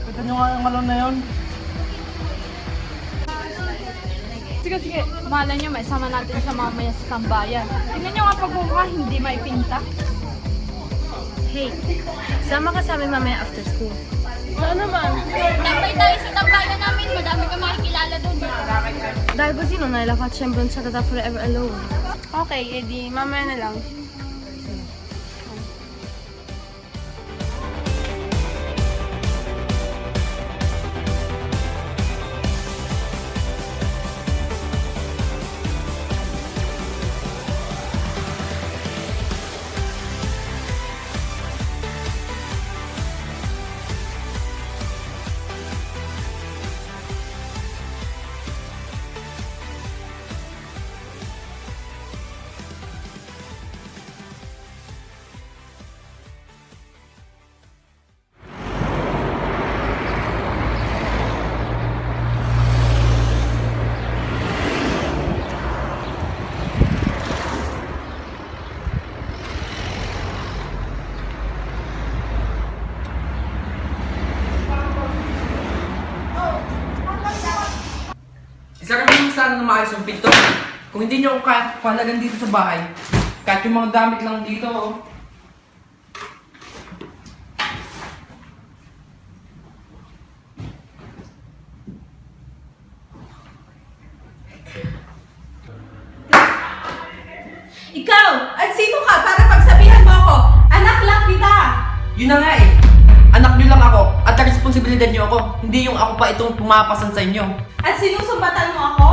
Kita nyo nga yung malon na yun. Sige, mahala nyo, may sama natin siya mamaya sa tambayan. Tingnan nyo nga pagkukuha, hindi may pinta. Hey, sama ka sa amin mamaya after school. Saan naman? Tambay tayo sa tambayan namin. Madami ka makikilala doon. Dahil ba sino na ilafat siyempre sa tata forever alone. Okay, edi mamaya na lang. Isarap mo sana na maayos yung pinto. Kung hindi nyo ako pahalagan dito sa bahay, kahit yung mga gamit lang dito, oh. Ikaw! At sino ka para pagsabihan mo ako? Anak lang kita! Yun na nga eh. Anak nyo lang ako at ang responsibilidad nyo ako. Hindi yung ako pa itong pumapasan sa inyo. At sinusumbatan mo ako?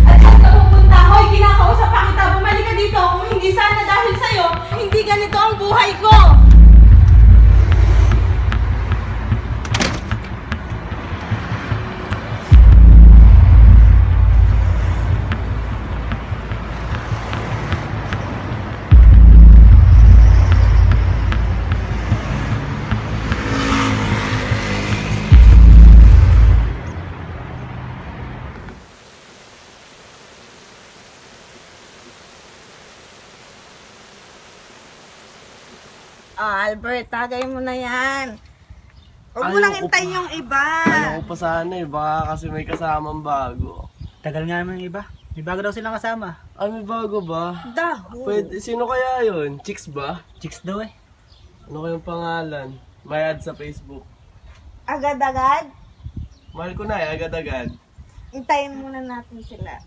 At saan ka pupunta? Hoy, kinakausap pa kita. Bumalik ka dito. Kung hindi sana dahil sa'yo, hindi ganito ang buhay ko! Oh, Albert, tagay mo na yan. Huwag mo nang hintayin yung iba. Ayaw ko pa sana eh, baka kasi may kasamang bago. Tagal nga naman yung iba. May bago daw silang kasama. Ay, may bago ba? Daho. Pwede, sino kaya yun? Chicks ba? Chicks daw eh. Ano kayong pangalan? May ad sa Facebook. Agad-agad, Mahal ko na eh, agad-agad. hintayin muna natin sila.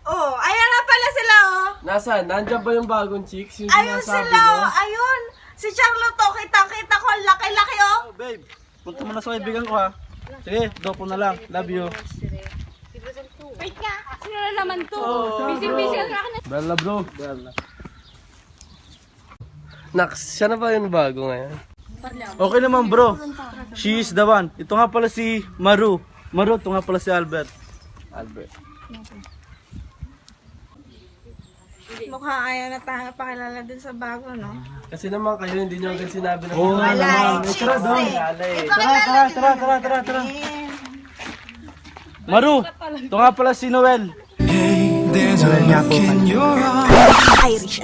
Oh, ayan na pala sila, oh. Nasaan? Nandiyan ba yung bagong chicks? Yung Ayun sinasabi sila, mo? oh. Ayun. Si Charlotte, oh. Kita ko. Ang laki-laki, oh. Oh, babe. Punta mo na sa kaibigan ko ha. Sige, dopo na lang. Love you. Wait nga, sino na naman to? Busy-busy ka na. Bella bro. Nax, siya na ba yung bago ngayon? Okay naman bro. She is the one. Ito nga pala si Maru. Maru, ito nga pala si Albert. Albert. Mukhang ayaw na tayo pakilala din sa bago, no? Kasi naman kayo, hindi nyo agad sinabi na Oo, Wala, naman. eh. Tara doon. Ito Tara. Maru, ito nga pala si Noel. Irish.